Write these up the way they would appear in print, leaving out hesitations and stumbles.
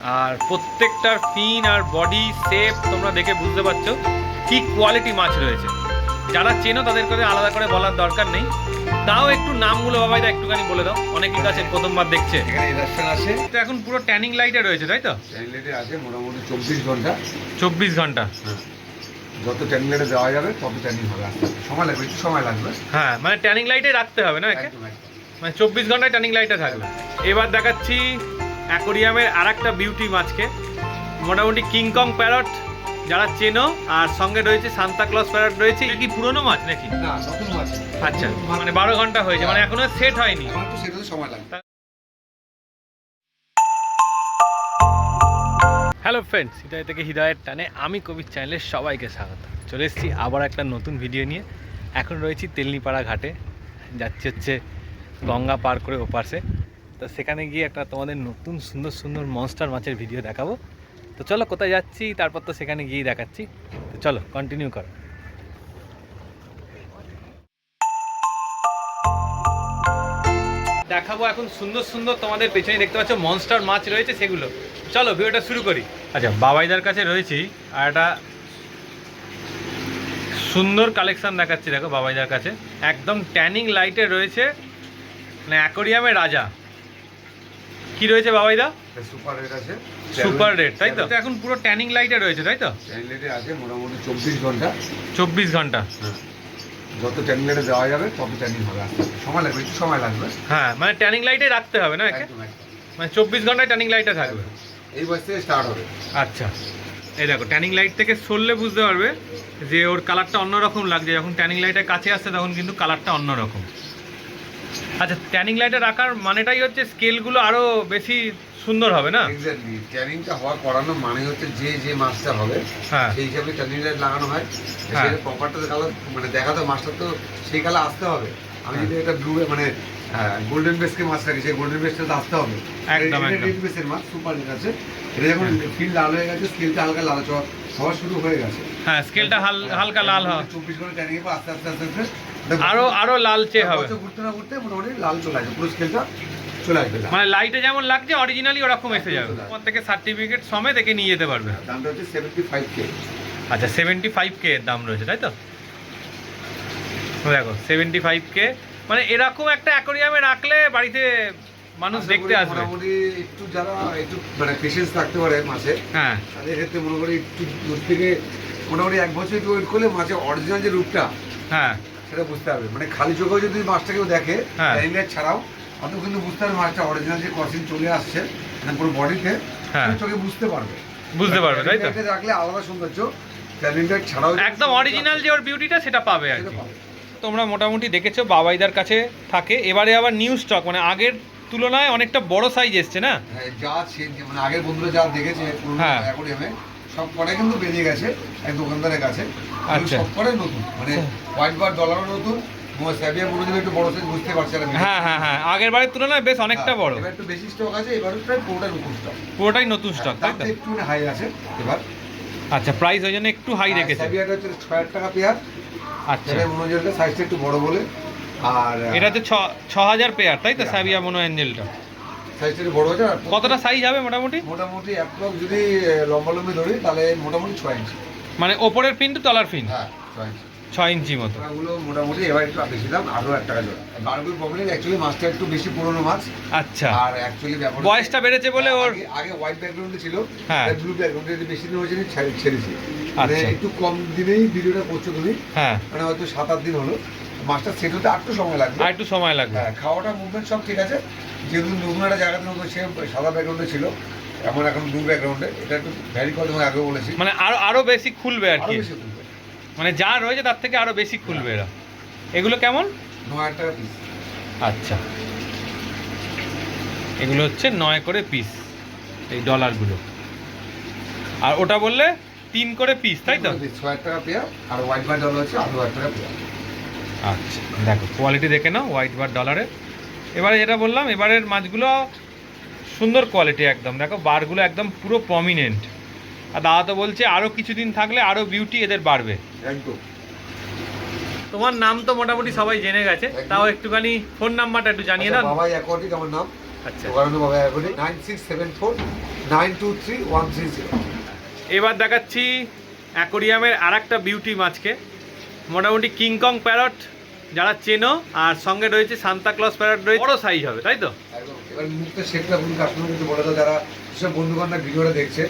আর প্রত্যেকটার ফিন আর body shape তোমরা দেখে বুঝতে পারছো কি কোয়ালিটি মাছ রয়েছে। যারা চেনো তাদের করে আলাদা করে বলার দরকার নেই। তাও একটু নামগুলো বাবাইদা একটুখানি বলে দাও, অনেকেই কাছে প্রথমবার দেখছে। এখানে ইন্ডাকশন আছে, তো এখন পুরো ট্যানিং লাইটে রয়েছে তাই তো? ট্যানিং লাইটে আছে মোটামুটি 24 ঘন্টা। 24 ঘন্টা? যত ট্যানিং লাইটে দেওয়া যাবে তত ট্যানিং হবে। আস্তে আস্তে সময় লাগবে, একটু সময় লাগবে। হ্যাঁ, মানে ট্যানিং লাইটে রাখতে হবে না একে? মানে 24 ঘন্টায় ট্যানিং লাইটে থাকবে। এবার দেখাচ্ছি অ্যাকোরিয়ামের আর একটা বিউটি মাছকে, মোটামুটি কিংকং প্যারট যারা চেনো, আর সঙ্গে রয়েছে সান্তা ক্লজ প্যারট রয়েছে। কি পুরনো মাছ নাকি? না, নতুন মাছ। আচ্ছা, মানে 12 ঘন্টা হয়েছে, মানে এখনো সেট হয়নি। এখন তো সেটাতে সময় লাগবে। হ্যালো ফ্রেন্ডস, হৃদয় থেকে হৃদয়ের টানে আমি কবির চ্যানেলে সবাইকে স্বাগত। চলে এসেছি আবার একটা নতুন ভিডিও নিয়ে। এখন রয়েছি তেলনিপাড়া ঘাটে, যাচ্ছি হচ্ছে গঙ্গা পার করে ওপাশে। তো সেখানে গিয়ে একটা তোমাদের নতুন সুন্দর সুন্দর মনস্টার মাছের ভিডিও দেখাবো। তো চলো কোথায় যাচ্ছি তারপর তো সেখানে গিয়েই দেখাচ্ছি। তো চলো কন্টিনিউ করো। দেখাবো এখন সুন্দর সুন্দর, তোমাদের পেছনে দেখতে পাচ্ছ মনস্টার মাছ রয়েছে সেগুলো। চলো ভিডিওটা শুরু করি। আচ্ছা, বাবাইদার কাছে রয়েছি আর একটা সুন্দর কালেকশন দেখাচ্ছি। দেখো বাবাইদার কাছে একদম ট্যানিং লাইটে রয়েছে, মানে অ্যাকোরিয়ামের রাজা। কি রয়েছে বাবাইদা? সুপার রেট আছে, সুপার রেট তাই তো? এখন পুরো ট্যানিং লাইটে রয়েছে তাই তো? ট্যানিং লাইটে আছে মোটামুটি 24 ঘন্টা। 24 ঘন্টা? যত ট্যানিং লাইটে দেওয়া যাবে তত ট্যানিং হবে। আস্তে আস্তে সময় লাগবে, একটু সময় লাগবে। হ্যাঁ, মানে ট্যানিং লাইটে রাখতে হবে না একে? মানে 24 ঘন্টায় ট্যানিং লাইটে থাকবে। এই বয়স থেকে স্টার্ট হবে। আচ্ছা, এই দেখো ট্যানিং লাইট থেকে সরলে বুঝতে পারবে যে ওর কালারটা অন্যরকম লাগছে। যখন ট্যানিং লাইটের কাছে আসছে তখন কিন্তু কালারটা অন্যরকম। আচ্ছা, ট্যানিং লাইটে রাখার মানেটাই হচ্ছে স্কেলগুলো আরও বেশি সুন্দর হবে না? এক্স্যাক্টলি, ট্যানিংটা হওয়ার করানো মানে হচ্ছে যে মাছটা হবে সেই হিসাবে ট্যানিং লাইট লাগানো হয়। সেটা প্রপারটা কালার মানে দেখাতে মাছটা তো সেই কালার আসতে হবে। আমি যদি এটা ব্লু মানে গোল্ডেন বেসকে মাছ রাখি, সেই গোল্ডেন বেসটা তো আসতে হবে। একদম একদম রেড বেসের মাছ সুপার রেট আছে। এটা যখন ফিল লাল হয়ে গেছে, স্কেলটা হালকা লাল হওয়া শুরু হয়ে গেছে। হ্যাঁ, স্কেলটা হালকা লাল হয়। 24 ঘন্টা ট্যানিং এর পর আস্তে আস্তে আস্তে আস্তে আরো লালচে হবে। ঘুরতে না ঘুরতে মোটামুটি লাল চলে আসবে, পুরো স্কেলটা চলে আসবে। মানে লাইটে যেমন লাগছে অরিজিনালি ওরকম এসে যাবে। ওখান থেকে সার্টিফিকেট সমেত একে নিয়ে যেতে পারবে। দামটা হচ্ছে 75K। আচ্ছা, 75K এর দাম রয়েছে তাই তো? দেখো 75K, মানে এরকম একটা অ্যাকোরিয়ামে রাখলে বাড়িতে মানুষ দেখতে আসবে। মোটামুটি একটু যারা একটু মানে পেশেন্স থাকতে পারে মাছে, হ্যাঁ, তাদের ক্ষেত্রে মনে করি একটু দূর থেকে মোটামুটি 1 বছর একটু ওয়েট করলে মাছের অরিজিনাল যে রূপটা হ্যাঁ সেটা বুঝতে পারবে। মানে খালি চোখেও যদি মাছটাকেও দেখে ট্যানিং লাইট ছাড়াও, অত কিন্তু বুঝতে পারবে মাছটা অরিজিনাল যে ক্রসিং চলে আসছে মানে পুরো বডিতে, চোখে বুঝতে পারবে তাই তো? রাখলে আলাদা সৌন্দর্য, ট্যানিং লাইট ছাড়াও একদম অরিজিনাল যে ওর বিউটিটা সেটা পাবে আর কি। তোমরা মোটামুটি দেখেছো বাবাইদার কাছে থাকে। এবারে আবার নিউ স্টক, মানে আগের তুলনায় অনেকটা বড় সাইজ এসছে না? যা মানে আগের বন্ধুরা যা দেখেছে অ্যাকোরিয়ামে সব পরে কিন্তু বেরিয়ে গেছে এক দোকানদারের কাছে। আচ্ছা, সব পরে নতুন, মানে হোয়াইট বার ডলারও নতুন, স্যাভিয়া মনোযোগ একটু বড় সাইজ বুঝতে পারছে না। হ্যাঁ হ্যাঁ হ্যাঁ, আগের বারের তুলনায় বেশ অনেকটা বড়। এবার একটু বেশি স্টক আছে, এবার প্রায় পুরোটাই নতুন স্টক। পুরোটাই নতুন স্টক তাই তো? একটু হাই আছে এবার। আচ্ছা, প্রাইস ওই জন্য একটু হাই রেখেছে। স্যাভিয়াটা হচ্ছে 6000 টাকা পেয়ার। আচ্ছা, মনোযোগটা সাইজটা একটু বড় বলে, আর এটা হচ্ছে 6000 পেয়ার তাই তো? স্যাভিয়া মনো অ্যাঞ্জেলটা সাইজটা একটু বড় আছে। কতটা সাইজ হবে মোটামুটি? মোটামুটি অ্যাপ্রক্স যদি লম্বালম্বি ধরি তাহলে মোটামুটি 6 ইঞ্চি। মানে ওপরের ফিন টু তলার ফিন? হ্যাঁ, 6 ইঞ্চি। 6 ইঞ্চি মতো। ওগুলো মোটামুটি এবার একটু বেশি দাম, আরও 1 টাকা জোড়া। বারগুলো প্রবলেম অ্যাকচুয়ালি মাছটা একটু বেশি পুরনো মাছ। আচ্ছা, আর অ্যাকচুয়ালি ব্যাপার বয়সটা বেড়েছে বলে ওর আগে হোয়াইট ব্যাকগ্রাউন্ডে ছিল, হ্যাঁ ব্লু ব্যাকগ্রাউন্ডে বেশি দিন হয়েছে ছেড়েছি। মানে আচ্ছা, একটু কম দিনেই ভিডিওটা করছো তুমি, হ্যাঁ মানে হয়তো 7-8 দিন হলো। মাছটা সেট হতে একটু সময় লাগবে, আর একটু সময় লাগবে। হ্যাঁ, খাওয়াটা মুভমেন্ট সব ঠিক আছে। যেহেতু নতুন একটা জায়গাতে নতুন, সে সাদা ব্যাকগ্রাউন্ডে ছিল, এখন ব্লু ব্যাকগ্রাউন্ডে। এটা একটু ভ্যারি করে, তোমাকে আগেও বলেছি, মানে আরো বেশি খুলবে আর কি। বেশি খুলবে, মানে যা রয়েছে তার থেকে আরো বেশি খুলবে এরা। এগুলো কেমন? 9000 টাকা পিস। আচ্ছা, এগুলো হচ্ছে 9 করে পিস এই ডলারগুলো। আর ওটা বললে 3 করে পিস তাই তো? 6000 টাকা পেয়ার। আর হোয়াইট বার ডলার হচ্ছে 8000 টাকা পেয়ার। আচ্ছা, দেখো কোয়ালিটি দেখে নাও হোয়াইট বার ডলারের। এবারে যেটা বললাম, এবারের মাছগুলো সুন্দর কোয়ালিটি একদম। দেখো বারগুলো একদম পুরো প্রমিনেন্ট। আর দাদা তো বলছে আরও কিছুদিন থাকলে আরও বিউটি এদের বাড়বে একদম। তোমার নাম তো মোটামুটি সবাই জেনে গেছে, তাও একটুখানি ফোন নাম্বারটা একটু জানিয়ে দাও। বাবাই অ্যাকোয়াটিক আমার নাম। আচ্ছা, বাবাই অ্যাকোয়াটিক 9674 923130। এবার দেখাচ্ছি অ্যাকোরিয়ামের আর একটা বিউটি মাছকে, মোটামুটি কিংকং প্যারট যারা চেনো, আর সঙ্গে রয়েছে সান্তা ক্লজ প্যারট রয়েছে, বড় সাইজ হবে তাই তো? একদম। এবার মুখটা শেপটা ফুল কাস্টমার কিন্তু বলে দাও, যারা যেসব বন্ধুবান্ধব ভিডিওটা দেখছে,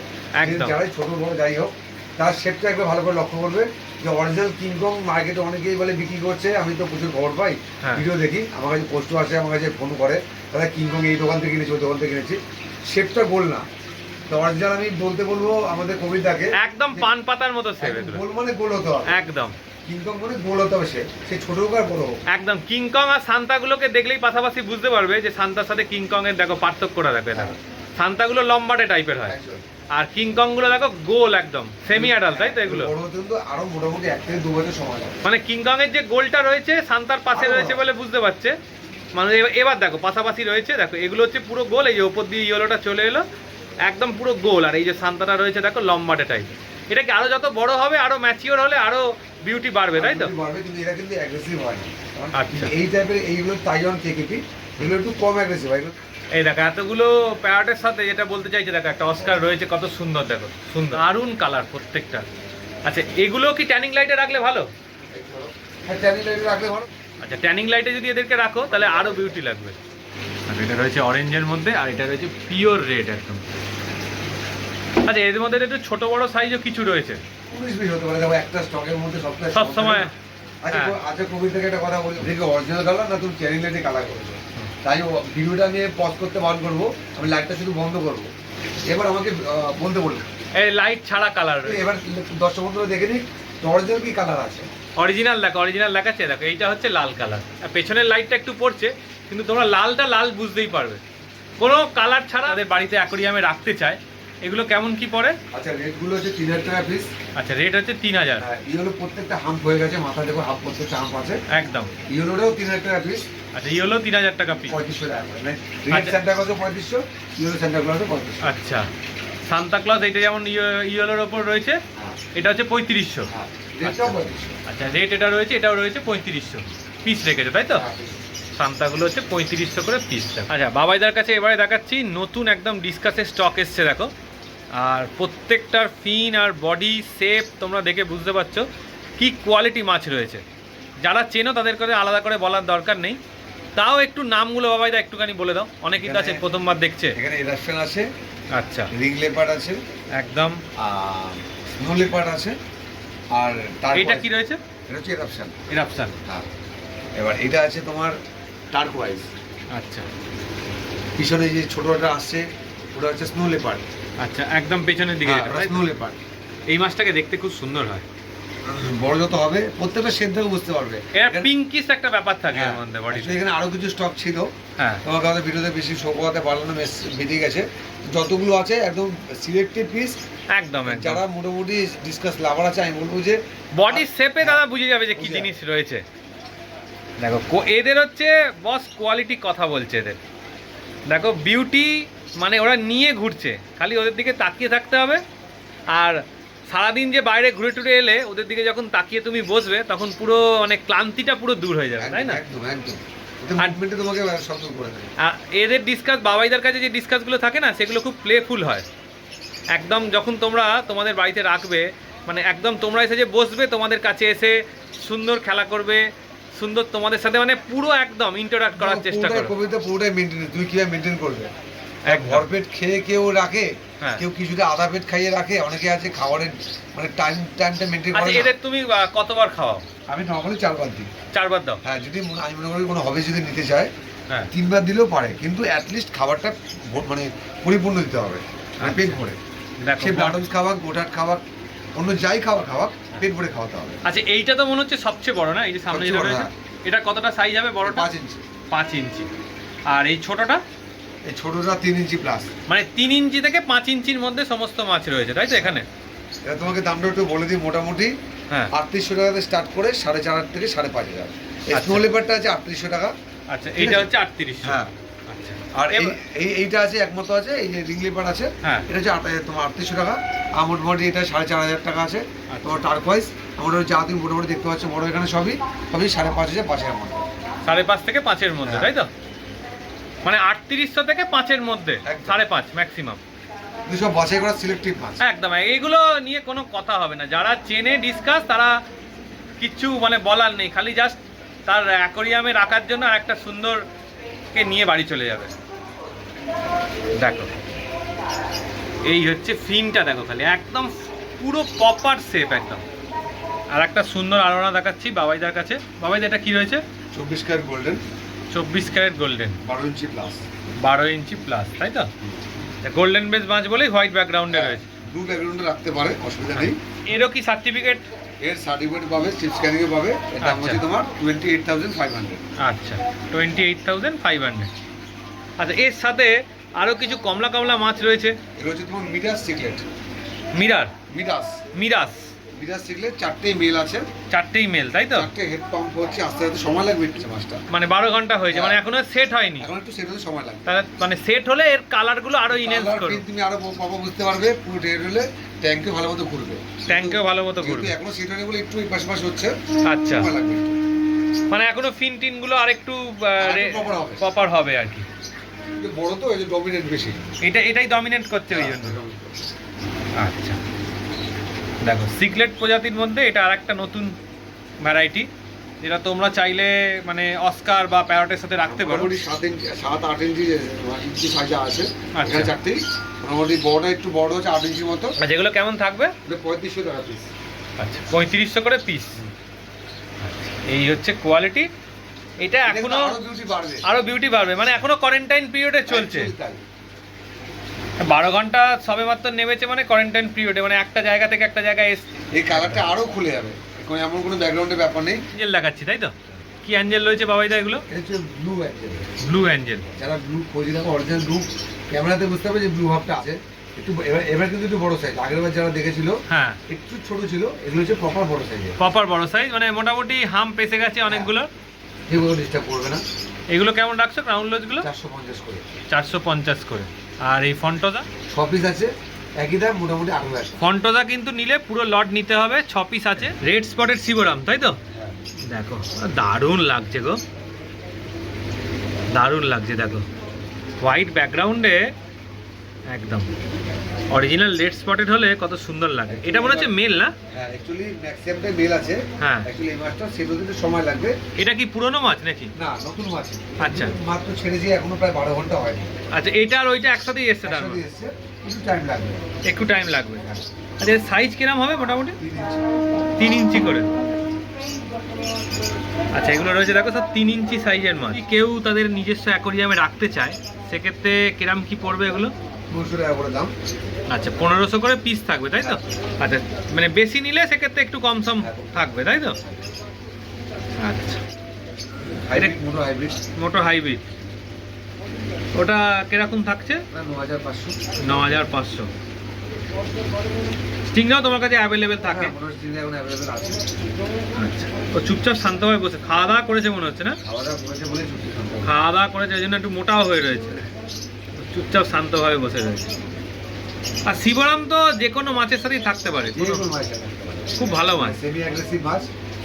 একদম। যারাই ছোট বড় যাই হোক, তার শেপটা একবার ভালো করে লক্ষ্য করবে। যে অরিজিনাল কিংকং মার্কেটে অনেকেই বলে বিক্রি করছে, আমি তো প্রচুর খবর পাই, ভিডিও দেখি, আমার কাছে পোস্টও আসে, আমার কাছে ফোন করে, দাদা কিংকং এই দোকান থেকে কিনেছি, ওই দোকান থেকে কিনেছি, শেপটা গোল না। তো অরিজিনাল আমি বলতে বলবো আমাদের কবিতাকে একদম পান পাতার মতো শেপ, গোল মানে গোল হতে হবে, একদম কিংকং মানে গোল হতে হবে, সে ছোট হোক আর বড় হোক। একদম। কিংকং আর সান্তাগুলোকে দেখলেই পাশাপাশি বুঝতে পারবে যে সান্তার সাথে কিংকং এর দেখো পার্থক্যটা দেখো, দেখো সান্তাগুলো লম্বাটে টাইপের হয়, আর কিংকং গুলো দেখো গোল একদম সেমি অ্যাডাল্ট, তাই তো? এগুলো বড় হতে কিন্তু আরো মোটামুটি 1 থেকে 2 বছর সময় লাগে। মানে কিংকং এর যে গোলটা রয়েছে সান্তার পাশে রয়েছে বলে বুঝতে পারছে, মানে এবার দেখো পাশাপাশি রয়েছে, দেখো এগুলো হচ্ছে পুরো গোল, এই যে ওপর দিয়ে ইয়েলোটা চলে এলো একদম পুরো গোল, আর এই যে সান্তাটা রয়েছে দেখো লম্বাটে টাইপ। এটা কি আরো যত বড় হবে, আরো ম্যাচিওর হলে আরো বিউটি বাড়বে, তাই তো? বাড়বে, কিন্তু এরা কিন্তু অ্যাগ্রেসিভ হয় না। আচ্ছা। এই টাইপের এইগুলো তাইওয়ান কেকেপি, এগুলো একটু কম অ্যাগ্রেসিভ হয়। এই দেখো এতগুলো প্যারটের সাথে যেটা বলতে চাইছে, দেখো একটা অস্কার রয়েছে, কত সুন্দর দেখো, সুন্দর দারুণ কালার প্রত্যেকটা। আচ্ছা, এগুলো কি ট্যানিং লাইটে রাখলে ভালো? হ্যাঁ, ট্যানিং লাইটে রাখলে ভালো। আচ্ছা, ট্যানিং লাইটে যদি এদেরকে রাখো তাহলে আরো বিউটি লাগবে। আর এটা রয়েছে অরেঞ্জের মধ্যে, আর এটা রয়েছে পিওর রেড একদম। আচ্ছা, এর মধ্যে একটু ছোট বড় সাইজও কিছু রয়েছে, 19-20 হতে পারে, দেখো একটা স্টকের মধ্যে সব সময়। আচ্ছা, কবির থেকে একটা কথা বলি, দেখো অরিজিনাল কালার না তুমি ট্যানিং লাইটে কালার করেছো, তাই ভিডিওটা নিয়ে পজ করতে বারণ করবো, আমি লাইটটা শুধু বন্ধ করবো। এবার আমাকে বলতে বলবো এই লাইট ছাড়া কালার, এবার দর্শক বন্ধুরা দেখে নিক অরিজিনাল কি কালার আছে। অরিজিনাল দেখো, অরিজিনাল দেখাচ্ছে, দেখো এইটা হচ্ছে লাল কালার, আর পেছনের লাইটটা একটু পড়ছে, কিন্তু তোমরা লালটা লাল বুঝতেই পারবে, কোনো কালার ছাড়া তাদের বাড়িতে অ্যাকোরিয়ামে রাখতে চায়। এগুলো কেমন কি পড়ে? আচ্ছা, রেটগুলো হচ্ছে 3000 টাকা পিস। আচ্ছা, রেট হচ্ছে 3000। ইয়েলো প্রত্যেকটা হাম্প হয়ে গেছে, মাথা দেখো হাফ প্রত্যেকটা হাম্প আছে একদম। ইয়েলোটাও 3000 টাকা পিস। আচ্ছা, ইয়েলো 3000 টাকা পিস, 3500 টাকা করে, মানে red Santa Claus 3500, yellow Santa Claus 3500। আচ্ছা, সান্তা ক্লজ এটা যেমন ইয়েলোর ওপর রয়েছে, এটা হচ্ছে 3500। রেটটাও 3500। আচ্ছা, রেট এটা রয়েছে, এটাও রয়েছে 3500 পিস রেখেছে, তাই তো? সান্তাগুলো হচ্ছে 3500 করে পিস। আচ্ছা, বাবাইদার কাছে এবারে দেখাচ্ছি নতুন একদম ডিসকাসের স্টক এসছে দেখো, আর প্রত্যেকটার ফিন আর বডি শেপ তোমরা দেখে বুঝতে পারছো কি কোয়ালিটি মাছ রয়েছে। যারা চেনো তাদের করে আলাদা করে বলার দরকার নেই, তাও একটু নামগুলো বাবাইদা একটুখানি বলে দাও, অনেকেই তো আছে প্রথমবার দেখছে। এখানে এরাপশন আছে, আচ্ছা, রিং লেপার্ড আছে, একদম স্নো লেপার্ড আছে, আর এটা কি রয়েছে? এটা হচ্ছে এরাপশন। এরাপশন, হ্যাঁ। এবার এটা আছে তোমার টার্কোয়াইজ। আচ্ছা, পিছনে যে ছোটটা আসছে ওটা হচ্ছে স্নো লেপার্ড। আচ্ছা, একদম পেছনের দিকে স্নো লেপার্ড। এই মাছটাকে দেখতে খুব সুন্দর হয়, বড় যত হবে প্রত্যেকটা শেড থেকে বুঝতে পারবে। এর পিঙ্কিশ একটা ব্যাপার থাকে এর মধ্যে বডিতে। এখানে আরো কিছু স্টক ছিল, হ্যাঁ, তোমাকে আমাদের ভিডিওতে বেশি শো করাতে পারলাম না, বেরিয়ে গেছে। যতগুলো আছে একদম সিলেক্টেড পিস, একদম। যারা মোটামুটি ডিসকাস লাভার আছে, আমি বলবো যে বডি শেপে দাদা বুঝে যাবে যে কি জিনিস রয়েছে। দেখো এদের হচ্ছে বস কোয়ালিটি কথা বলছে এদের, দেখো বিউটি মানে ওরা নিয়ে ঘুরছে, খালি ওদের দিকে তাকিয়ে থাকতে হবে। আর সারাদিন যে বাইরে ঘুরে টুরে এলে ওদের দিকে যখন তাকিয়ে তুমি বসবে তখন পুরো মানে ক্লান্তিটা পুরো দূর হয়ে যাবে, তাই না? একদম একদম। তোমাকে সচেতন করে দেবে। আর এদের ডিসকাস, বাবাইদার কাছে যে ডিসকাসগুলো থাকে না সেগুলো খুব প্লেফুল হয় একদম। যখন তোমরা তোমাদের বাড়িতে রাখবে, মানে একদম তোমরা এসে যে বসবে, তোমাদের কাছে এসে সুন্দর খেলা করবে, সুন্দর তোমাদের সাথে মানে পুরো একদম ইন্টারঅ্যাক্ট করার চেষ্টা করবে। কবিতা পুরোটাই মেইনটেইন, তুই কিভাবে মেইনটেইন করবে। এক ভরপেট খেয়ে কেউ রাখে, কেউ কিছুটা আধা পেট খাইয়ে রাখে, অনেকে আছে খাবারের মানে টাইমটা মেইনটেইন করে। আচ্ছা, এদের তুমি কতবার খাওয়াও? আমি নরমালি 4 বার দিই। 4 বার দাও? হ্যাঁ, যদি আমি মনে করি কোনো হবি যদি নিতে চায়, হ্যাঁ 3 বার দিলেও পারে, কিন্তু অ্যাটলিস্ট খাবারটা মানে পরিপূর্ণ দিতে হবে, মানে পেট ভরে। সে ব্লাডন্স খাওয়া, গোটাট খাওয়া, অন্য যাই খাওয়া পেট ভরে খাওয়াতে হবে। আচ্ছা, এইটা তো মনে হচ্ছে সবচেয়ে বড় না, এই যে সামনে যেটা রয়েছে, এটা কতটা সাইজ হবে? বড়টা 5 ইঞ্চি। 5 ইঞ্চি। আর এই ছোটটা? এই ছোটটা 3 ইঞ্চি প্লাস, মানে 3 ইঞ্চি থেকে 5 ইঞ্চির মধ্যে সমস্ত মাছ রয়েছে, তাই তো? এখানে এটা তোমাকে দামটা একটু বলে দিই, মোটামুটি 3800 টাকাতে স্টার্ট করে 5,500 থেকে 5,500। স্নো লেপারটা আছে 3800 টাকা। আচ্ছা, এইটা হচ্ছে 3800। হ্যাঁ, আচ্ছা। আর এইটা আছে একমতো আছে, এই যে রিং লেপার আছে, এটা হচ্ছে তোমার 3800 টাকা। আর মোটামুটি এটা 4,500 টাকা আছে। তোমার টার্কোয়াইজ আমরা যা তুমি মোটামুটি দেখতে পাচ্ছ বড়, এখানে সবই 5,500 5,000 মধ্যে, 5.5 থেকে 5-এর মধ্যে, তাই তো? মানে 3800 থেকে 5-এর মধ্যে, 5.5 ম্যাক্সিমাম। সব বাছাই করা সিলেক্টিভ মাছ। একদম, এইগুলো নিয়ে কোনো কথা হবে না, যারা চেনে ডিসকাস তারা কিচ্ছু মানে বলার নেই, খালি জাস্ট তার অ্যাকোরিয়ামে রাখার জন্য আর একটা সুন্দরকে নিয়ে বাড়ি চলে যাবে। দেখো এই হচ্ছে ফিনটা, দেখো খালি একদম পুরো প্রপার শেপ একদম। আর একটা সুন্দর আলোড়না দেখাচ্ছি বাবাইদার কাছে। বাবাইদা এটা কি রয়েছে? 24 carat golden. 24 carat golden, 12 inch plus. 12 inch plus, তাই তো? গোল্ডেন বেস মাছ বলেই হোয়াইট ব্যাকগ্রাউন্ডে রয়েছে। ব্লু ব্যাকগ্রাউন্ডে রাখতে পারে, অসুবিধা নেই। এরও কি সার্টিফিকেট? এর সার্টিফিকেট পাবে, চিপ স্ক্যানিং এ পাবে। এর দাম হচ্ছে তোমার 28,500। আচ্ছা 28,500। আচ্ছা এর সাথে আরো কিছু কমলা কমলা মাছ রয়েছে। এর হচ্ছে তোমার মিরাস সিকলেট। মিরার, মিরাস মিরাস মিরাস সিকলেট, 4টেই মেল আছে। 4টেই মেল, তাই তো? 4টে হেড পাম্প হচ্ছে, আস্তে আস্তে সময় লাগবে একটু মাছটা। মানে 12 ঘন্টা হয়েছে, মানে এখনো সেট হয়নি। এখন একটু সেট হতে সময় লাগবে। তাহলে মানে সেট হলে এর কালারগুলো আরো ইনহ্যান্স করবে। তুমি আরো পাবো বুঝতে পারবে। পুরো টেড হলে ট্যাঙ্কে ভালো মতো ঘুরবে। ট্যাঙ্কেও ভালো মতো ঘুরবে। কিন্তু এখনো সেট হয়নি বলে একটু পাশাপাশি হচ্ছে। আচ্ছা, সময় লাগবে একটু। মানে এখনো ফিন টিন গুলো আরেকটু প্রপার হবে। প্রপার হবে আর কি। কিন্তু বড় তো, এই যে ডমিনেট বেশি। এটাই ডমিনেট করছে ওই জন্য। আচ্ছা দেখো সিকলেট প্রজাতির মধ্যে এটা আরেকটা নতুন ভ্যারাইটি, যেটা তোমরা চাইলে মানে অস্কার বা প্যারটের সাথে রাখতে পারো। মোটামুটি 7-8 ইঞ্চি সাইজ আছে। আচ্ছা। এখানে 4টেই মোটামুটি বড়টা একটু বড় হচ্ছে 8 ইঞ্চির মতো। আর যেগুলো কেমন থাকবে? 3500 টাকা পিস। আচ্ছা 3500 করে পিস। এই হচ্ছে কোয়ালিটি। এটা এখনো আরো বিউটি বাড়বে, মানে এখনো কোয়ারেন্টাইন পিরিয়ডে চলছে। 12 ঘন্টা সবে মাত্র নেমেছে, মানে কোয়ারেন্টাইন পিরিয়ডে, মানে একটা জায়গা থেকে একটা জায়গায় এসে এই কালারটা আরো খুলে যাবে। এখন এমন কোনো ব্যাকগ্রাউন্ডের ব্যাপার নেই। অ্যাঞ্জেল দেখাচ্ছি, তাই তো? কি অ্যাঞ্জেল রয়েছে বাবাইদা এগুলো? এটা হচ্ছে ব্লু অ্যাঞ্জেল। Blue Angel. যারা ব্লু খোঁজে দেখো, অরিজিনাল ব্লু ক্যামেরাতে বুঝতে হবে যে ব্লু ভাবটা আছে। একটু এবার কিন্তু একটু বড় সাইজ। আগেরবার যারা দেখেছিল হ্যাঁ একটু ছোট ছিল, এগুলো হচ্ছে প্রপার বড় সাইজের। প্রপার বড় সাইজ, মানে মোটামুটি হাম পেসে গেছে অনেকগুলো। এগুলো ডিস্টার্ব করবে না। এগুলো কেমন রাখছো ক্রাউন লজগুলো? 450 করে। 450 করে। আর এই ফন্টোজা? 6 পিস আছে, একই দাম, মোটামুটি 8,000। ফন্টোজা কিন্তু নিলে পুরো লট নিতে হবে। 6 পিস আছে। রেড স্পটের সিবোরাম, তাই তো? দেখো দারুণ লাগছে গো, দারুণ লাগছে। দেখো হোয়াইট ব্যাকগ্রাউন্ডে একদম অরিজিনাল রেড স্পটেড হলে কত সুন্দর লাগে। এটা মনে হচ্ছে মেল না? হ্যাঁ অ্যাকচুয়ালি ম্যাক্সিমামটাই মেল আছে। হ্যাঁ অ্যাকচুয়ালি এই মাছটা সেট হতে সময় লাগবে। এটা কি পুরনো মাছ নাকি? না, নতুন মাছ। আচ্ছা, মাত্র ছেড়েছি, এখনো প্রায় 12 ঘন্টা হয়নি। আচ্ছা এটা আর ওইটা একসাথেই এসছে, তার মানে এসছে, একটু টাইম লাগবে। একটু টাইম লাগবে। আচ্ছা সাইজ কিরম হবে মোটামুটি? 3 ইঞ্চি। 3 ইঞ্চি করে। আচ্ছা এগুলো রয়েছে দেখো সব 3 ইঞ্চি সাইজের মাছ। যদি কেউ তাদের নিজস্ব অ্যাকোরিয়ামে রাখতে চায় সেক্ষেত্রে কিরম কি পড়বে এগুলো? 200 টাকা করে দাম। আচ্ছা 1500 করে পিস থাকবে, তাই তো? আচ্ছা মানে বেশি নিলে সেক্ষেত্রে একটু কম সম থাকবে, তাই তো? আচ্ছা হাইব্রিড, মোটো হাইব্রিড। মোটো হাইব্রিড, ওটা কিরকম থাকছে? 9500। 9500। স্টিংরাও তোমার কাছে অ্যাভেলেবেল থাকে? মোটো স্টিং এখন অ্যাভেলেবেল আছে। আচ্ছা ও চুপচাপ শান্তভাবে বসে খাওয়া দাওয়া করেছে মনে হচ্ছে না? খাওয়া দাওয়া করেছে বলে চুক্তি সম্পর্ক। খাওয়া দাওয়া করেছে ওই জন্য একটু মোটাও হয়ে রয়েছে, চুপচাপ শান্তভাবে বসে রয়েছে। আর শিবরাম তো যে কোনো মাছের সাথেই থাকতে পারে, খুব ভালো মাছ, সেমি অ্যাগ্রেসিভ মাছ।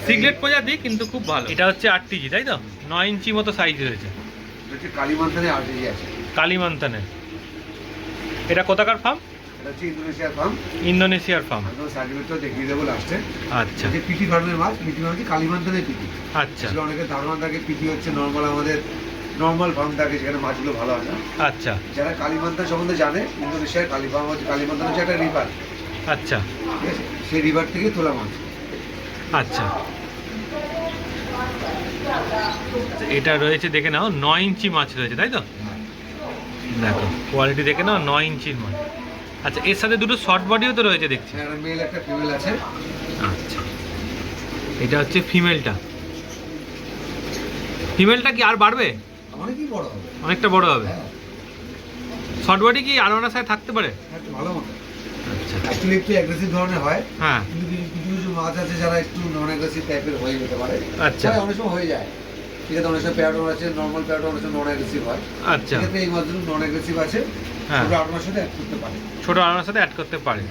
সিগলেট প্রজাতি কিন্তু খুব ভালো। এটা হচ্ছে 8TG, তাই তো? 9 ইঞ্চি মতো সাইজ রয়েছে। হচ্ছে কালিমান্থানে 8 আছে। কালিমান্তানে। এটা কোথাকার ফার্ম? এটা হচ্ছে ইন্দোনেশিয়ার ফার্ম। ইন্দোনেশিয়ার ফার্ম। একদম সার্টিফিকেটটা দেখিয়ে দেবো লাস্টে। আচ্ছা যে পিটি ফার্মের মাছ, পিটি মানে হচ্ছে কালিমান্থানের পিটি। আচ্ছা আসলে অনেকের ধারণা থাকে পিটি হচ্ছে নর্মাল, আমাদের নর্মাল ফার্ম থাকে যেখানে মাছগুলো ভালো হয় না। আচ্ছা যারা কালিমান্থান সম্বন্ধে জানে, ইন্দোনেশিয়ার কালিমান্থান হচ্ছে একটা রিভার। আচ্ছা ঠিক আছে, সেই রিভার থেকে তোলা মাছ। আচ্ছা এটা রয়েছে দেখে নাও, 9 ইঞ্চি মাছ রয়েছে, তাই তো? দেখো কোয়ালিটি দেখে নাও, 9 ইঞ্চির মাছ। আচ্ছা এর সাথে দুটো শর্ট বডিও তো রয়েছে দেখছি। একটা মেল একটা ফিমেল আছে। আচ্ছা এটা হচ্ছে ফিমেলটা। ফিমেলটা কি আর বাড়বে? অনেকই বড় হবে, অনেকটা বড় হবে। হ্যাঁ শর্ট বডি কি আরো না সাথে থাকতে পারে? একটু ভালো মতো। আচ্ছা অ্যাকচুয়ালি একটু অ্যাগ্রেসিভ ধরনের হয়, হ্যাঁ কিন্তু কিছু কিছু মাছ আছে যারা একটু নন অ্যাগ্রেসিভ টাইপের হয়ে যেতে পারে। আচ্ছা অনেক সময় হয়ে যায়। ঠিক আছে, অনেক সময় প্যারাডন আছে, নর্মাল প্যারাডন আছে, নন অ্যাগ্রেসিভ হয়। আচ্ছা সেক্ষেত্রে এই মাছগুলো নন অ্যাগ্রেসিভ আছে, হ্যাঁ ছোটো আটমার সাথে অ্যাড করতে পারে। ছোট আরোনার সাথে অ্যাড করতে পারে।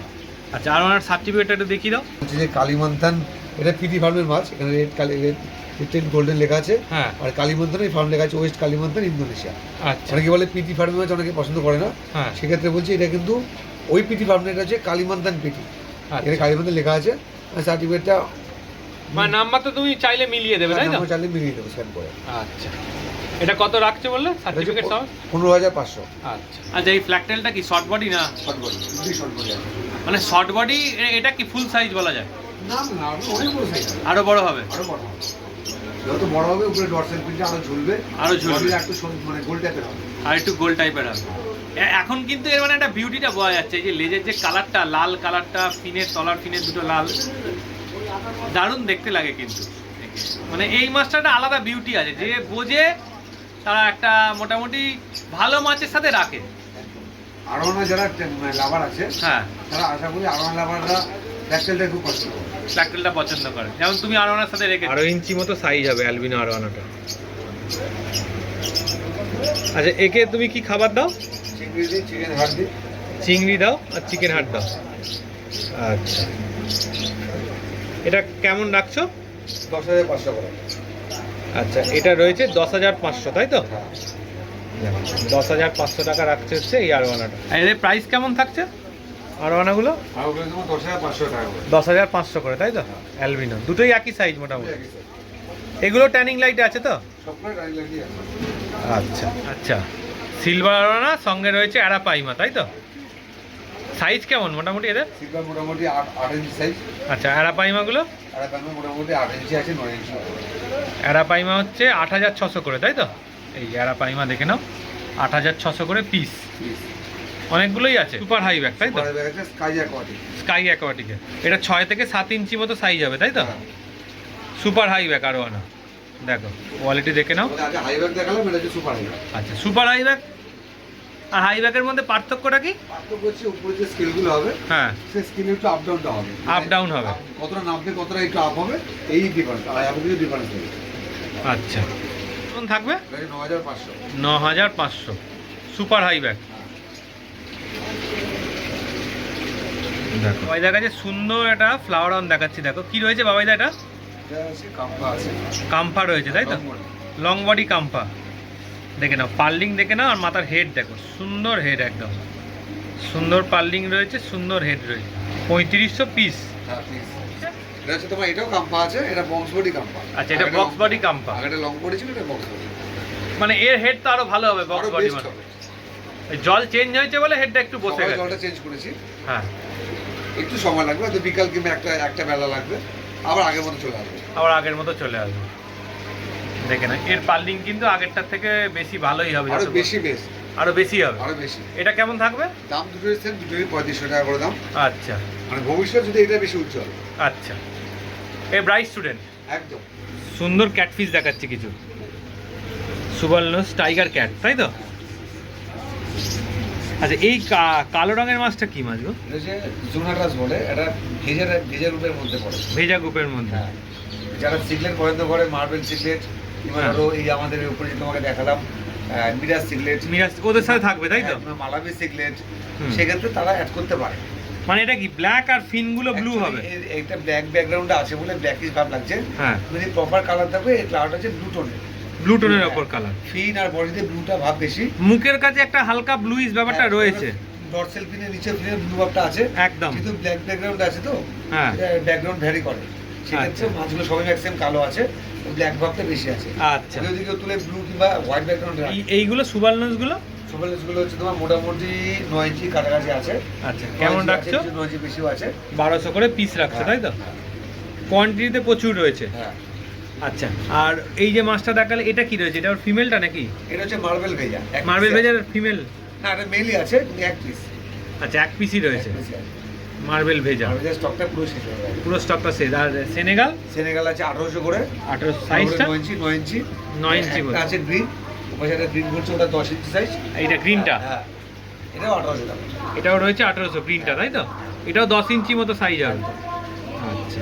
আচ্ছা আরোনার সার্টিফিকেটটা একটু দেখিয়ে দাও। হচ্ছে যে কালিমান্থান, এটা পিটি ফার্মের মাছ। এখানে রেড গোল্ডেন লেখা আছে। হ্যাঁ আর কালিমান্থানের ফার্ম লেখা আছে ওয়েস্ট কালিমান্থান, ইন্দোনেশিয়া। আচ্ছা অনেকে বলে পিটি ফার্মের মাছ অনেকে পছন্দ করে না, হ্যাঁ সেক্ষেত্রে বলছি এটা কিন্তু ওই পিটি পার্মানেন্ট আছে কালিমান্দান পিটি, এখানে কালিমান্দান লেখা আছে। সার্টিফিকেটটা মানে নাম্বার তো তুমি চাইলে মিলিয়ে দেবে, তাই তো? চাইলে মিলিয়ে দেবো স্ক্যান করে। আচ্ছা, এটা কত রাখছে বললে সার্টিফিকেট সহ? 15,500। আচ্ছা আচ্ছা, এই ফ্ল্যাগটেলটা কি শর্ট বডি না? শর্ট বডি, শর্ট বডি আছে। মানে শর্ট বডি, এটা কি ফুল সাইজ বলা যায়? না না, অনেক বড় সাইজ, আরো বড় হবে? আরো বড় হবে, যত বড় হবে উপরে ডরসাল পিনটা আরো ঝুলবে, একটু মানে গোল টাইপের হবে, আর একটু গোল টাইপের হবে। এখন কিন্তু এর মানে একটা বিউটিটা বোঝা যাচ্ছে, এই যে লেজের যে কালারটা, লাল কালারটা, ফিনের তলার ফিনের দুটো লাল, দারুণ দেখতে লাগে কিন্তু। মানে এই মাছটা একটা আলাদা বিউটি আছে, যে বোঝে তারা একটা মোটামুটি ভালো মাছের সাথে রাখে। আরোনা যারা লাভার আছে, হ্যাঁ, তারা আশা করি আরোনা লাভাররা ফ্ল্যাগটেলটা খুব পছন্দ করে, ফ্ল্যাগটেলটা পছন্দ করে। যেমন তুমি আরোনার সাথে রেখে 12 ইঞ্চি মতো সাইজ হবে অ্যালবিনো আরোনাটা। আচ্ছা, একে তুমি কি খাবার দাও? চিংড়ি দিই, চিকেন হাট দিই। চিংড়ি দাও আর চিকেন হাট দাও। আচ্ছা, এটা কেমন রাখছো? 10,500 করে। আচ্ছা, এটা রয়েছে 10,500, তাই তো? 10,500 টাকা রাখছে হচ্ছে এই আরোয়ানাটা। এর প্রাইস কেমন থাকছে আরোয়ানাগুলো? আর ওগুলো তোমার 10,500 টাকা করে। 10,500 করে, তাই তো? অ্যালবিনো দুটোই একই সাইজ মোটামুটি। এগুলো ট্যানিং লাইট আছে তো? সবগুলো টাইম লাগিয়ে আছে। আচ্ছা আচ্ছা, সিলভার আরোয়ানা, সঙ্গে রয়েছে অ্যারাপাইমা, তাই তো? সাইজ কেমন মোটামুটি এদের? সিলভার মোটামুটি 8 ইঞ্চি সাইজ। আচ্ছা, অ্যারাপাইমাগুলো? অ্যারাপাইমা মোটামুটি 8 ইঞ্চি আছে, 9 ইঞ্চি। অ্যারাপাইমা হচ্ছে 8,600 করে, তাই তো? এই অ্যারাপাইমা দেখে নাও, 8,600 করে পিস। অনেকগুলোই আছে। সুপার হাই ব্যাগ, তাই তো? স্কাই অ্যাকোয়াটিকে এটা 6 থেকে 7 ইঞ্চি মতো সাইজ হবে, তাই তো? সুপার হাই ব্যাগ আরোয়ানা, দেখো কোয়ালিটি দেখে নাও। হাই ব্যাগ দেখালাম, এটা হচ্ছে সুপার হাই ব্যাগ। আচ্ছা, সুপার হাই ব্যাগ আর হাই ব্যাগের মধ্যে পার্থক্যটা কি? পার্থক্য হচ্ছে উপরে যে স্কেলগুলো হবে, হ্যাঁ, সেই স্কেলে একটু আপ ডাউনটা হবে, আপ ডাউন হবে, কতটা নামবে কতটা একটু আপ হবে, এই ডিফারেন্স। আর অ্যাভারেজ ডিফারেন্স হবে। আচ্ছা, কেমন থাকবে? 9,500। 9,500 সুপার হাই ব্যাগ। দেখো বাবাইদার কাছে সুন্দর একটা ফ্লাওয়ার অন দেখাচ্ছি, দেখো কি রয়েছে বাবাইদা? এটা কাম্পা আছে, কাম্পা রয়েছে, তাই তো? লং বডি কাম্পা দেখে নাও, পার্লিং দেখে নাও, আর মাথার হেড দেখো, সুন্দর হেড, একদম সুন্দর পার্লিং রয়েছে, সুন্দর হেড রয়েছে। 3500 পিস। হ্যাঁ পিস। এটা হচ্ছে তোমার, এটাও কাম্পা আছে, এটা বক্স বডি কাম্পা। আচ্ছা, এটা বক্স বডি কাম্পা। এটা লং বডি ছিল, এটা বক্স বডি। মানে এর হেড তো আরো ভালো হবে বক্স বডি, মানে জল চেঞ্জ হয়েছে বলে হেডটা একটু বসে গেছে। জলটা চেঞ্জ করেছি, হ্যাঁ, একটু সময় লাগবে, তো বিকাল কিংবা একটা বেলা লাগবে, আবার আগের মতো চলে আসবে। আবার আগের মতো চলে আসবে। দেখে না, এর পার্লিং কিন্তু আগেরটার থেকে বেশি ভালোই হবে, আরো বেশি বেশি, আরো বেশি হবে, আরো বেশি। এটা কেমন থাকবে? দাম দুটোই সেম, দুটোই 3500 টাকা করে দাম। আচ্ছা, মানে ভবিষ্যৎ যদি এটা বেশি উজ্জ্বল। আচ্ছা, এই ব্রাইট স্টুডেন্ট একদম সুন্দর ক্যাটফিশ দেখাচ্ছে কিছু, সুবালনোস টাইগার ক্যাট, তাই তো? আচ্ছা, এই কালো রঙের মাছটা কি মাছ গো? এটা যে জোনাটাস বলে, এটা ভেজা রূপের মধ্যে পড়ে। ভেজা গ্রুপের মধ্যে? হ্যাঁ, যারা সিগলেট পছন্দ করে, মার্বেল সিগলেট, কিংবা ধরো এই আমাদের উপরে যে তোমাকে দেখালাম মিরাজ সিগলেট, মিরাজ ওদের সাথে থাকবে, তাই তো? মালাবি সিগলেট, সেক্ষেত্রে তারা অ্যাড করতে পারে। মানে এটা কি ব্ল্যাক আর ফিনগুলো ব্লু হবে? একটা ব্ল্যাক ব্যাকগ্রাউন্ডে আছে বলে ব্ল্যাকিশ ভাব লাগছে। হ্যাঁ, যদি প্রপার কালার থাকবে, এই কালারটা হচ্ছে ব্লু টোনের। ব্লু টোনের উপর কালার, ফিন আর বডিতে ব্লুটা ভাব বেশি। মুখের কাছে একটা হালকা ব্লুইশ ব্যাপারটা রয়েছে। ডরসাল ফিনের নিচে ফিনের ব্লু ভাবটা আছে একদম, কিন্তু ব্ল্যাক ব্যাকগ্রাউন্ড আছে, তো হ্যাঁ ব্যাকগ্রাউন্ড ভ্যারি করে। সেক্ষেত্রে মাছগুলো সবই ম্যাক্সিমাম কালো আছে, ব্ল্যাক ভাবটা বেশি আছে। আচ্ছা, যদি কেউ তুলে ব্লু কিংবা হোয়াইট ব্যাকগ্রাউন্ড। এইগুলো সুবালনোস গুলো? সুবালনোস গুলো হচ্ছে তোমার মোটামুটি 9 ইঞ্চি কাছাকাছি আছে। আচ্ছা, কেমন রাখছো? 9 ইঞ্চি বেশিও আছে। 1200 করে পিস রাখছো, তাই তো? কোয়ান্টিটিতে প্রচুর রয়েছে। হ্যাঁ। আচ্ছা, আর এই যে মাছটা দেখালে, এটা কি রয়েছে? এটা ফিমেলটা নাকি? এটা হচ্ছে মার্বেল ভেজা। মার্বেল ভেজার ফিমেল? না, এটা মেলই আছে, এক পিস। আচ্ছা, এক পিসই রয়েছে মার্বেল ভেজা। মার্বেল স্টকটা পুরো শেষ হয়ে গেছে, পুরো স্টকটা শেষ। আর সেনেগাল? সেনেগাল আছে 1800 করে। 18 সাইজটা 9 ইঞ্চি 9 ইঞ্চি 9 ইঞ্চি আছে। গ্রিন, ওই সাইডে গ্রিন ঘুরছে, ওটা 10 ইঞ্চি সাইজ। এইটা গ্রিনটা? হ্যাঁ, এটাও 1800 টাকা। এটাও রয়েছে 1800 গ্রিনটা, তাই তো? এটাও 10 ইঞ্চি মতো সাইজ হবে। আচ্ছা,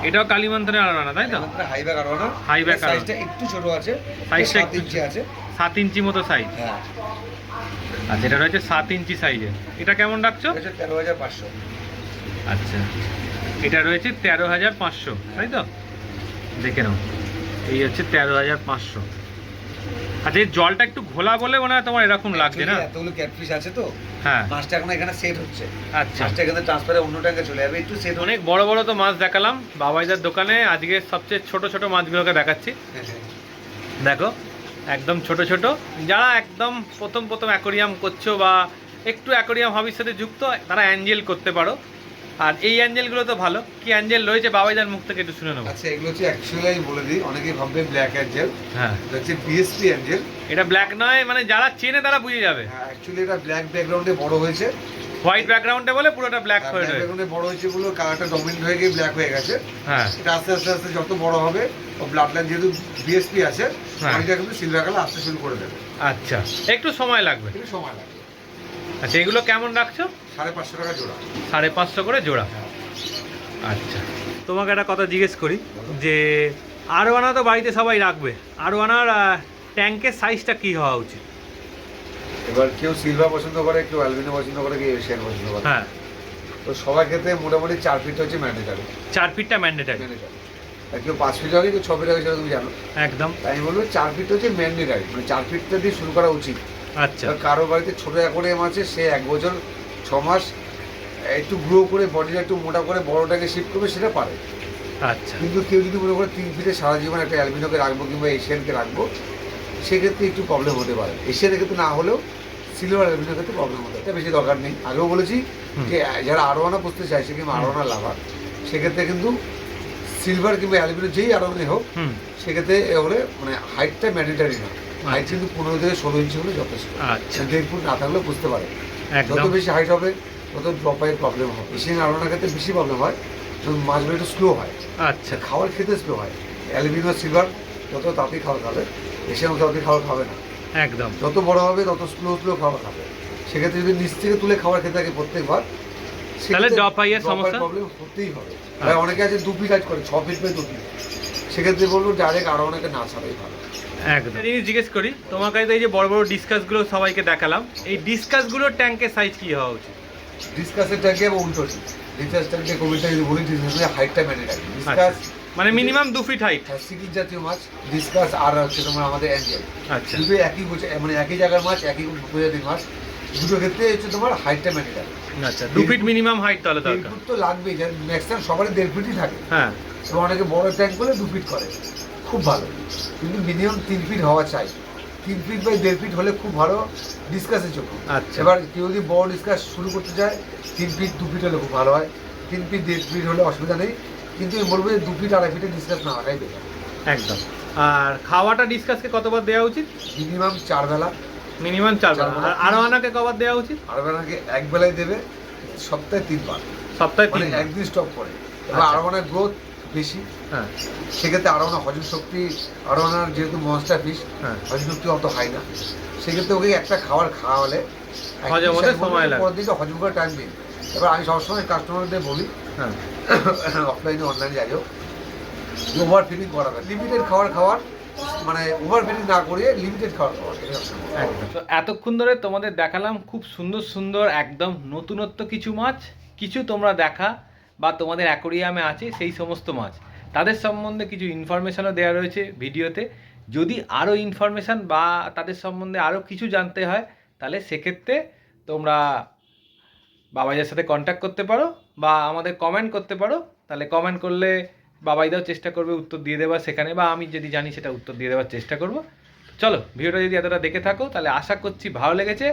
এটাও কালিমান্তানের আরোনা, তাই তো? High back arowana. High back সাইজটা একটু ছোট আছে, সাইজটা 7 ইঞ্চি আছে। 7 ইঞ্চি মতো সাইজ। হ্যাঁ। আচ্ছা, এটা রয়েছে 7 ইঞ্চি সাইজের। এটা কেমন রাখছো? এটা 13,500। আচ্ছা, এটা রয়েছে 13,500, তাই তো? দেখে নাও, এই হচ্ছে 13,500। আচ্ছা এই জলটা একটু ঘোলা বলে মনে হয় তোমার এরকম লাগছে না? এতগুলো ক্যাটফিশ আছে তো, হ্যাঁ মাছটা এখন এখানে সেট হচ্ছে। আচ্ছা মাছটা এখানে ট্রান্সফারে অন্য ট্যাঙ্কে চলে যাবে, একটু সেট অনেক বড় বড় তো মাছ দেখালাম বাবাইদার দোকানে, আজকে সবচেয়ে ছোট ছোট মাছগুলোকে দেখাচ্ছি। দেখো একদম ছোট ছোট, যারা একদম প্রথম অ্যাকোরিয়াম করছো বা একটু অ্যাকোরিয়াম হবির সাথে যুক্ত, তারা অ্যাঞ্জেল করতে পারো। আর এই অ্যাঞ্জেলগুলো তো ভালো, কি অ্যাঞ্জেল রয়েছে বাবাইদার মুখ থেকে একটু শুনে নেবো। আচ্ছা এগুলো হচ্ছে অ্যাকচুয়ালি আমি বলে দিই, অনেকেই ভাববে ব্ল্যাক অ্যাঞ্জেল, হ্যাঁ এটা হচ্ছে বিএসপি অ্যাঞ্জেল। এটা ব্ল্যাক নয়, মানে যারা চেনে তারা বুঝে যাবে। হ্যাঁ অ্যাকচুয়ালি এটা ব্ল্যাক ব্যাকগ্রাউন্ডে বড় হয়েছে, হোয়াইট ব্যাকগ্রাউন্ডে বলে পুরোটা ব্ল্যাক হয়ে রয়েছে। ব্যাকগ্রাউন্ডে বড় হয়েছে বলে কালারটা ডমিনেন্ট হয়ে গিয়ে ব্ল্যাক হয়ে গেছে। হ্যাঁ এটা আস্তে আস্তে আস্তে যত বড় হবে ও ব্লাড লাইন, যেহেতু বিএসপি আছে, হ্যাঁ। পানিটা কিন্তু সিলভার কালার আসতে শুরু করে দেবে। আচ্ছা একটু সময় লাগবে। একটু সময় লাগবে। আচ্ছা এগুলো কেমন রাখছো? 550 টাকা জোড়া। 550 করে জোড়া। আচ্ছা তোমাকে একটা কথা জিজ্ঞেস করি, যে আরোয়ানা তো বাড়িতে সবাই রাখবে, আরোয়ানার ট্যাঙ্কের সাইজটা কি হওয়া উচিত? এবার কেউ সিলভার পছন্দ করে, কেউ অ্যালুমিনিয়াম পছন্দ করে, কেউ এশিয়ান পছন্দ করে। হ্যাঁ তো সবার ক্ষেত্রে মোটামুটি 4 ফিট হচ্ছে ম্যান্ডেটারি। 4 ফিটটা ম্যান্ডেটারি। আর কেউ 5 ফিট হবে, কেউ 6 ফিট হবে, সেটা তুমি জানো। একদম। তাই আমি বলবো 4 ফিট হচ্ছে ম্যান্ডেটারি, মানে 4 ফিটটা দিয়ে শুরু করা উচিত। আচ্ছা কারো বাড়িতে ছোট অ্যাকোরিয়াম আছে, সে 1 বছর 6 মাস একটু গ্রো করে বডিটা একটু মোটা করে বড়টাকে শিফট করবে, সেটা পারে। আচ্ছা কিন্তু কেউ যদি মনে করে 3 ফিটে সারা জীবন একটা অ্যালুমিনিয়ামকে রাখবো কিংবা এশিয়ানকে রাখবো, সেক্ষেত্রে একটু প্রবলেম হতে পারে। এশিয়ানের ক্ষেত্রে না হলেও সিলভার অ্যালুমিনিয়ামের ক্ষেত্রে প্রবলেম হতে পারে, বেশি দরকার নেই। আগেও বলেছি যে যারা আরোয়ানা পুষতে চাইছে কিংবা আরোয়ানা লাভার, সেক্ষেত্রে কিন্তু সিলভার কিংবা অ্যালুমিনিয়াম যেই আরোয়ানাই হোক, সেক্ষেত্রে হলে মানে হাইটটা ম্যান্ডেটারি না। হাইট কিন্তু 15 থেকে 16 ইঞ্চি হলে যথেষ্ট। আচ্ছা 1.5 ফুট না থাকলেও বুঝতে পারে। যত একদম। বেশি হাইট হবে তত ড্রপের প্রবলেম হবে। এশিয়ান আরোয়ানার ক্ষেত্রে বেশি প্রবলেম হয়, কারণ মাছগুলো একটু স্লো হয়। আচ্ছা খাবার খেতে স্লো হয়। অ্যালুমিনিয়াম সিলভার যত তাড়াতাড়ি খাবার খাবে, এশিয়ান ততই খাবার খাবে না। একদম। যত বড় হবে তত স্লো খাবার খাবে। সেক্ষেত্রে যদি নিচ থেকে তুলে খাবার খেতে থাকে প্রত্যেকবার, তাহলে ড্রপ হাইয়ের সমস্যা প্রবলেম হতেই হবে। আর অনেকে আছে 2 ফিট হাইট করে, 6 ফিট বাই 2 ফিট, সেক্ষেত্রে বলবো ডাইরেক্ট আরো অনেকে না ছাড়াই ভালো। একদম। জিনিস জিজ্ঞেস করি তোমার কাছে, এই যে বড় বড় ডিসকাসগুলো সবাইকে দেখালাম, এই ডিসকাসগুলোর ট্যাঙ্কের সাইজ কি হওয়া উচিত? ডিসকাসের ট্যাঙ্কে এবং উল্টো ডিসকাস ট্যাঙ্কে কবিতা যদি বলি, ডিসকাসের হাইটটা মেনে রাখি। ডিসকাস মানে মিনিমাম 2 ফিট হাইট। সিকিট জাতীয় মাছ ডিসকাস, আর হচ্ছে তোমার আমাদের অ্যাঞ্জেল, আচ্ছা দুটো একই মানে একই জায়গার মাছ, একই প্রজাতির মাছ, দুটো ক্ষেত্রে হচ্ছে তোমার হাইটটা মেনে রাখি। আচ্ছা 2 ফিট মিনিমাম হাইট তাহলে 1.5 দরকার। ফুট তো লাগবেই, ম্যাক্সিমাম সবারই 1.5 ফিটই থাকে। হ্যাঁ এবং অনেকে বড় ট্যাঙ্ক করলে 2 ফিট করে, খুব ভালো। কিন্তু মিনিমাম 3 ফিট হওয়া চাই। 3 ফিট বাই 1.5 ফিট হলে খুব ভালো ডিসকাসের জন্য। আচ্ছা এবার কেউ যদি বড় ডিসকাস শুরু করতে চায়, 3 ফিট 2 ফিট হলে খুব ভালো হয়। 3 ফিট 1.5 ফিট হলে অসুবিধা নেই, কিন্তু আমি বলবো যে 2 ফিট 2.5 ফিটে ডিসকাস না রাখাই বেটার। একদম। আর খাওয়াটা ডিসকাসকে কতবার দেওয়া উচিত? মিনিমাম 4 বেলা। মিনিমাম 4 বার। আর আরোয়ানাকে কবার দেওয়া উচিত? আরবানাকে 1 বেলায় দেবে, সপ্তাহে 3 বার, সপ্তাহে মানে 3 বার। একদিন স্টপ করে। এবার আচ্ছা। আরবানার গ্রোথ বেশি, হ্যাঁ সেক্ষেত্রে আরবানা হজম শক্তি, আরবানার যেহেতু মনস্টার ফিশ, হ্যাঁ হজম শক্তি অত হাই না, সেক্ষেত্রে ওকে একটা খাবার খাওয়ালে হজম হতে সময় লাগে। পরের দিকে হজম করে টাইম দিন। এবার আমি সবসময় কাস্টমারদের বলি, হ্যাঁ অফলাইনে অনলাইনে যাই হোক, ওভার ফিডিং করাবে। লিমিটেড খাওয়ার, মানে ওভার ফিডিং না করিয়ে লিমিটেড খাওয়ার। একদম। তো এতক্ষণ ধরে তোমাদের দেখালাম খুব সুন্দর সুন্দর একদম নতুনত্ব কিছু মাছ, কিছু তোমরা দেখা বা তোমাদের অ্যাকোরিয়ামে আছে সেই সমস্ত মাছ, তাদের সম্বন্ধে কিছু ইনফরমেশনও দেওয়া রয়েছে ভিডিওতে। যদি আরও ইনফরমেশান বা তাদের সম্বন্ধে আরও কিছু জানতে হয়, তাহলে সেক্ষেত্রে তোমরা বাবাইদার সাথে কন্ট্যাক্ট করতে পারো বা আমাদের কমেন্ট করতে পারো। তাহলে কমেন্ট করলে বাবাইদাও চেষ্টা করবে উত্তর দিয়ে দেওয়ার সেখানে, বা আমি যদি জানি সেটা উত্তর দিয়ে দেওয়ার চেষ্টা করব। চলো ভিডিওটা যদি এতটা দেখে থাকো, তাহলে আশা করছি ভালো লেগেছে।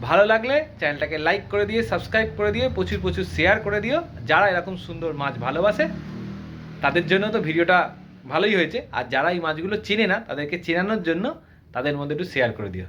ভালো লাগলে চ্যানেলটাকে লাইক করে দিয়ে, সাবস্ক্রাইব করে দিয়ে, প্রচুর প্রচুর শেয়ার করে দিও। যারা এরকম সুন্দর মাছ ভালোবাসে তাদের জন্য তো ভিডিওটা ভালোই হয়েছে, আর যারা এই মাছগুলো চেনে না তাদেরকে চেনানোর জন্য তাদের মধ্যে একটু শেয়ার করে দিও।